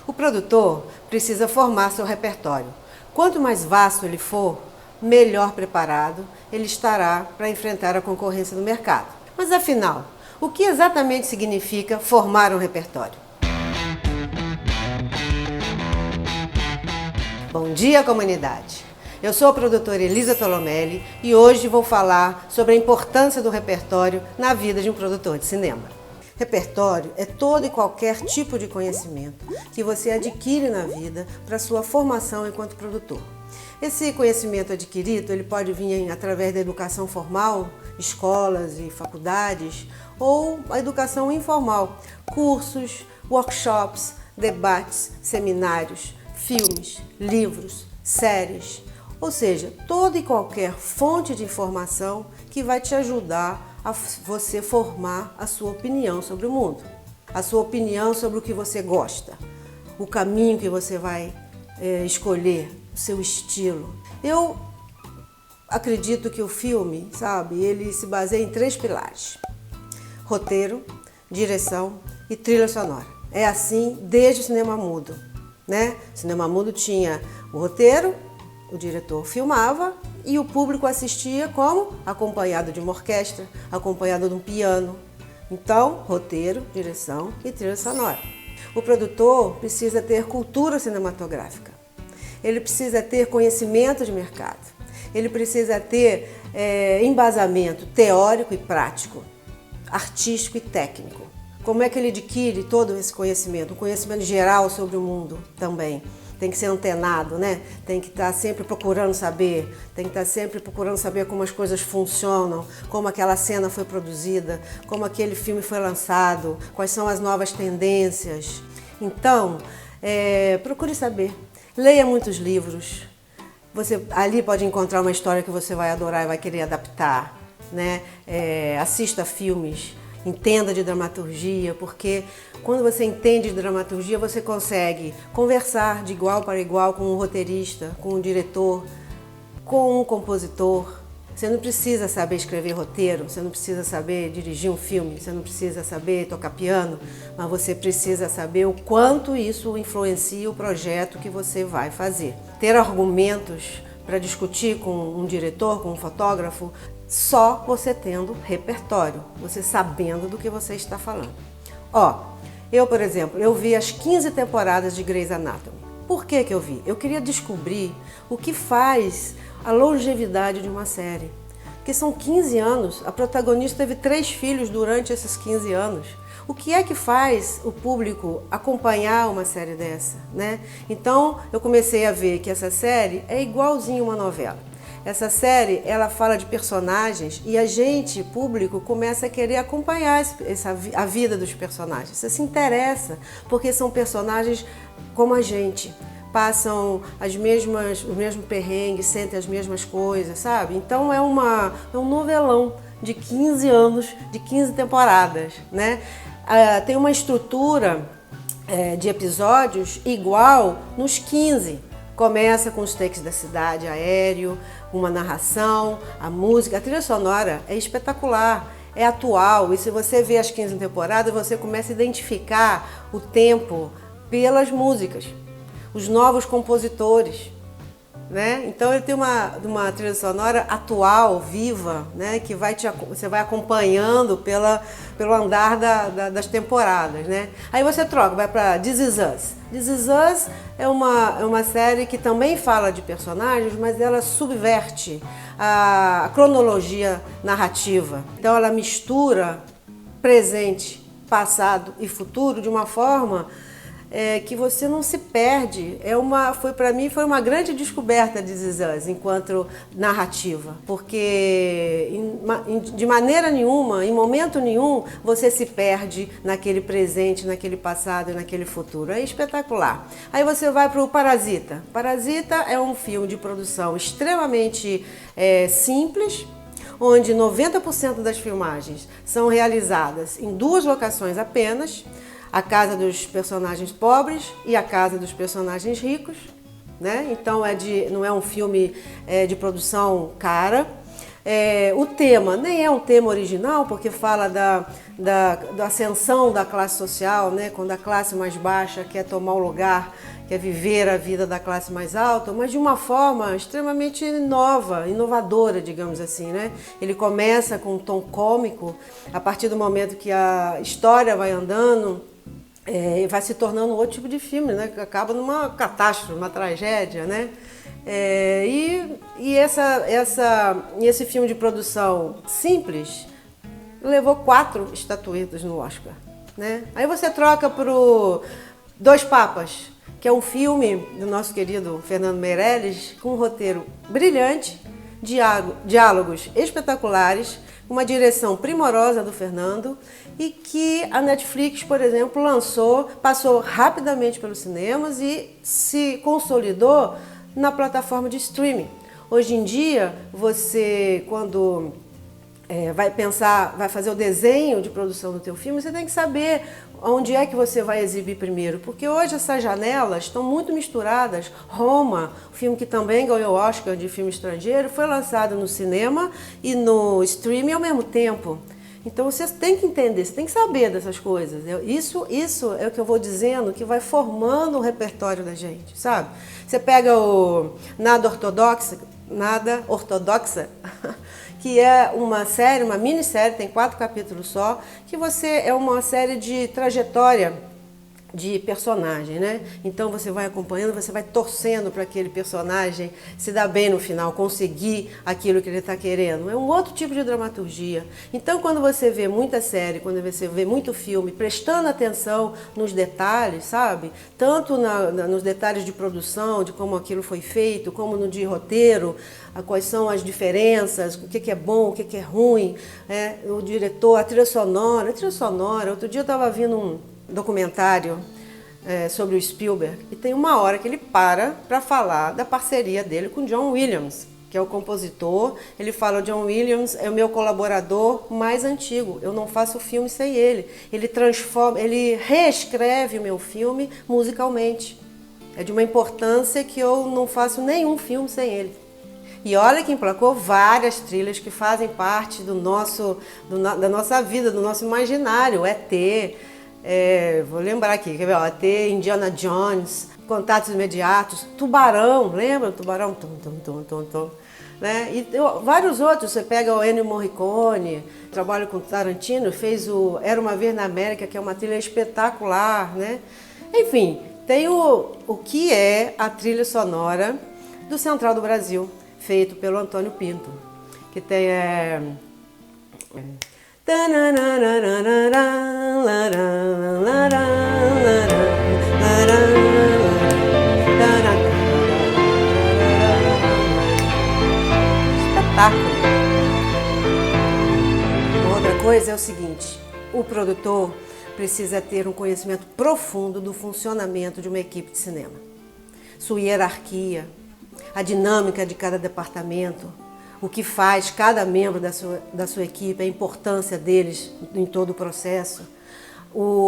O produtor precisa formar seu repertório. Quanto mais vasto ele for, melhor preparado ele estará para enfrentar a concorrência do mercado. Mas afinal, o que exatamente significa formar um repertório? Bom dia, comunidade! Eu sou a produtora Elisa Tolomelli e hoje vou falar sobre a importância do repertório na vida de um produtor de cinema. Repertório é todo e qualquer tipo de conhecimento que você adquire na vida para sua formação enquanto produtor. Esse conhecimento adquirido ele pode vir através da educação formal, escolas e faculdades, ou a educação informal, cursos, workshops, debates, seminários, filmes, livros, séries, ou seja, toda e qualquer fonte de informação que vai te ajudar a você formar a sua opinião sobre o mundo, a sua opinião sobre o que você gosta, o caminho que você vai escolher, o seu estilo. Eu acredito que o filme, ele se baseia em 3 pilares: roteiro, direção e trilha sonora. É assim desde o cinema mudo, né? O cinema mudo tinha o roteiro, o diretor filmava e o público assistia como? Acompanhado de uma orquestra, acompanhado de um piano. Então, roteiro, direção e trilha sonora. O produtor precisa ter cultura cinematográfica. Ele precisa ter conhecimento de mercado. Ele precisa ter embasamento teórico e prático, artístico e técnico. Como é que ele adquire todo esse conhecimento? Um conhecimento geral sobre o mundo também. Tem que ser antenado, né? Tem que estar sempre procurando saber, tem que estar sempre procurando saber como as coisas funcionam, como aquela cena foi produzida, como aquele filme foi lançado, quais são as novas tendências. Então, procure saber. Leia muitos livros. Você ali pode encontrar uma história que você vai adorar e vai querer adaptar, né? Assista filmes. Entenda de dramaturgia, porque quando você entende de dramaturgia, você consegue conversar de igual para igual com um roteirista, com um diretor, com um compositor. Você não precisa saber escrever roteiro, você não precisa saber dirigir um filme, você não precisa saber tocar piano, mas você precisa saber o quanto isso influencia o projeto que você vai fazer. Ter argumentos para discutir com um diretor, com um fotógrafo, só você tendo repertório, você sabendo do que você está falando. Eu, por exemplo, eu vi as 15 temporadas de Grey's Anatomy. Por que eu vi? Eu queria descobrir o que faz a longevidade de uma série. Porque são 15 anos, a protagonista teve 3 filhos durante esses 15 anos. O que é que faz o público acompanhar uma série dessa, né? Então, eu comecei a ver que essa série é igualzinho uma novela. Essa série, ela fala de personagens e a gente, público, começa a querer acompanhar a vida dos personagens. Você se interessa, porque são personagens como a gente. Passam os mesmos perrengues, sentem as mesmas coisas, sabe? Então é um novelão de 15 anos, de 15 temporadas, né? Tem uma estrutura de episódios igual nos 15. Começa com os takes da cidade, aéreo, uma narração, a música, a trilha sonora é espetacular, é atual. E se você vê as 15 temporadas, você começa a identificar o tempo pelas músicas, os novos compositores, né? Então ele tem uma trilha sonora atual, viva, né? Que você vai acompanhando pelo andar das temporadas, né? Aí você troca, vai para This Is Us. This Is Us é uma série que também fala de personagens, mas ela subverte a cronologia narrativa. Então ela mistura presente, passado e futuro de uma forma que você não se perde. Para mim foi uma grande descoberta de This Is Us enquanto narrativa, porque de maneira nenhuma, em momento nenhum, você se perde naquele presente, naquele passado e naquele futuro. É espetacular. Aí você vai para o Parasita. Parasita é um filme de produção extremamente simples, onde 90% das filmagens são realizadas em 2 locações apenas, a casa dos personagens pobres e a casa dos personagens ricos, né? Então não é um filme de produção cara. O tema nem é um tema original, porque fala da ascensão da classe social, né? Quando a classe mais baixa quer tomar o lugar, quer viver a vida da classe mais alta, mas de uma forma extremamente nova, inovadora, digamos assim, né? Ele começa com um tom cômico, a partir do momento que a história vai andando, vai se tornando outro tipo de filme, né? Que acaba numa catástrofe, uma tragédia, né? Esse filme de produção simples levou 4 estatuetas no Oscar, né? Aí você troca pro Dois Papas, que é um filme do nosso querido Fernando Meirelles, com um roteiro brilhante, diálogos espetaculares, uma direção primorosa do Fernando, e que a Netflix, por exemplo, passou rapidamente pelos cinemas e se consolidou na plataforma de streaming. Hoje em dia, você, quando vai fazer o desenho de produção do teu filme, você tem que saber onde é que você vai exibir primeiro, porque hoje essas janelas estão muito misturadas. Roma, o filme que também ganhou o Oscar de filme estrangeiro, foi lançado no cinema e no streaming ao mesmo tempo. Então você tem que entender, você tem que saber dessas coisas. Isso é o que eu vou dizendo, que vai formando o repertório da gente, sabe? Você pega o Nada Ortodoxa, que é uma série, uma minissérie, tem 4 capítulos só, que é uma série de trajetória de personagem, né? Então você vai acompanhando, você vai torcendo para aquele personagem se dar bem no final, conseguir aquilo que ele está querendo. É um outro tipo de dramaturgia. Então quando você vê muita série, quando você vê muito filme, prestando atenção nos detalhes, sabe? Tanto nos detalhes de produção, de como aquilo foi feito, como no de roteiro, quais são as diferenças, o que é bom, o que é ruim, o diretor, a trilha sonora. Outro dia eu estava vendo um documentário sobre o Spielberg, e tem uma hora que ele para falar da parceria dele com John Williams, que é o compositor. Ele fala: o John Williams é o meu colaborador mais antigo, eu não faço filme sem ele. Ele reescreve o meu filme musicalmente. É de uma importância que eu não faço nenhum filme sem ele. E olha que emplacou várias trilhas que fazem parte da nossa vida, do nosso imaginário. ET, vou lembrar aqui, quer ver? ET, Indiana Jones, Contatos Imediatos, Tubarão, lembra? Tubarão, tum, né? E vários outros. Você pega o Ennio Morricone, trabalha com Tarantino, fez o Era Uma Vez na América, que é uma trilha espetacular, né? Enfim, tem o que é a trilha sonora do Central do Brasil, feito pelo Antônio Pinto, que tem espetáculo. Outra coisa é o seguinte: o produtor precisa ter um conhecimento profundo do funcionamento de uma equipe de cinema, sua hierarquia, a dinâmica de cada departamento, o que faz cada membro da sua equipe, a importância deles em todo o processo.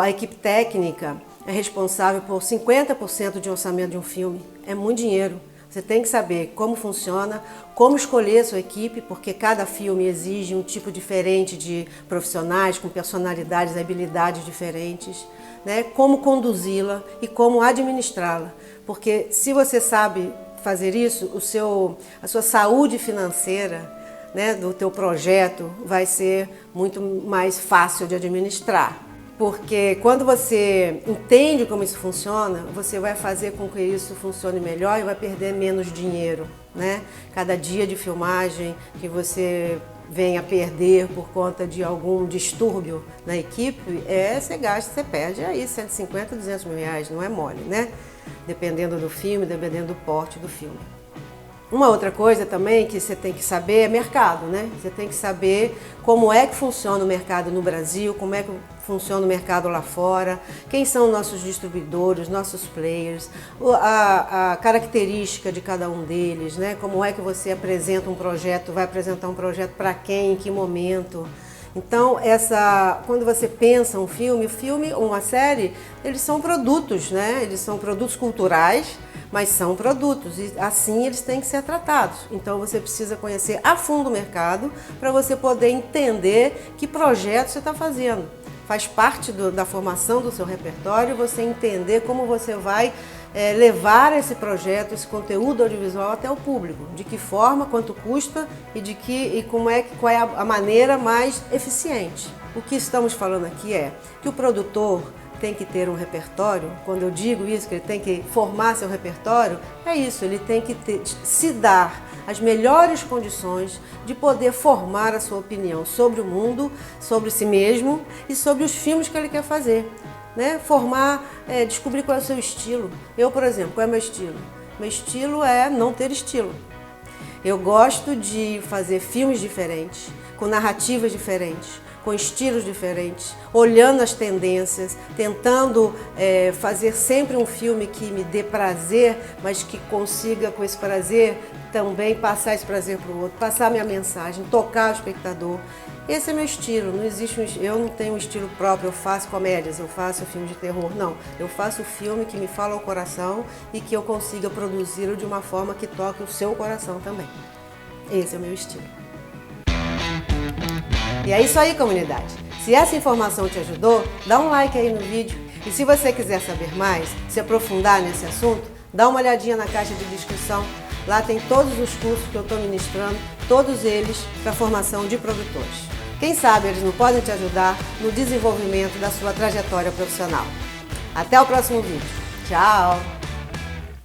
A equipe técnica é responsável por 50% de orçamento de um filme. É muito dinheiro. Você tem que saber como funciona, como escolher a sua equipe, porque cada filme exige um tipo diferente de profissionais, com personalidades e habilidades diferentes, né? Como conduzi-la e como administrá-la. Porque se você sabe fazer isso, a sua saúde financeira, né, do teu projeto vai ser muito mais fácil de administrar. Porque quando você entende como isso funciona, você vai fazer com que isso funcione melhor e vai perder menos dinheiro, né? Cada dia de filmagem que você venha perder por conta de algum distúrbio na equipe, você gasta, você perde aí 150, 200 mil reais, não é mole, né? Dependendo do filme, dependendo do porte do filme. Uma outra coisa também que você tem que saber é mercado, né? Você tem que saber como é que funciona o mercado no Brasil, como é que funciona o mercado lá fora, quem são nossos distribuidores, nossos players, a característica de cada um deles, né? Como é que você apresenta um projeto, vai apresentar um projeto para quem, em que momento. Então, quando você pensa um filme, uma série, eles são produtos, né? Eles são produtos culturais, mas são produtos e assim eles têm que ser tratados. Então você precisa conhecer a fundo o mercado para você poder entender que projeto você está fazendo. Faz parte da formação do seu repertório você entender como você vai levar esse projeto, esse conteúdo audiovisual até o público. De que forma, quanto custa e qual é a maneira mais eficiente. O que estamos falando aqui é que o produtor tem que ter um repertório. Quando eu digo isso, que ele tem que formar seu repertório, é isso, ele tem que se dar as melhores condições de poder formar a sua opinião sobre o mundo, sobre si mesmo e sobre os filmes que ele quer fazer. Né? Descobrir qual é o seu estilo. Eu, por exemplo, qual é o meu estilo? Meu estilo é não ter estilo. Eu gosto de fazer filmes diferentes, com narrativas diferentes, com estilos diferentes, olhando as tendências, tentando fazer sempre um filme que me dê prazer, mas que consiga com esse prazer também passar esse prazer para o outro, passar minha mensagem, tocar o espectador. Esse é meu estilo, eu não tenho um estilo próprio, eu faço comédias, eu faço filme de terror, não. Eu faço filme que me fala ao coração e que eu consiga produzi-lo de uma forma que toque o seu coração também. Esse é o meu estilo. E é isso aí, comunidade. Se essa informação te ajudou, dá um like aí no vídeo. E se você quiser saber mais, se aprofundar nesse assunto, dá uma olhadinha na caixa de descrição. Lá tem todos os cursos que eu estou ministrando, todos eles para formação de produtores. Quem sabe eles não podem te ajudar no desenvolvimento da sua trajetória profissional. Até o próximo vídeo. Tchau!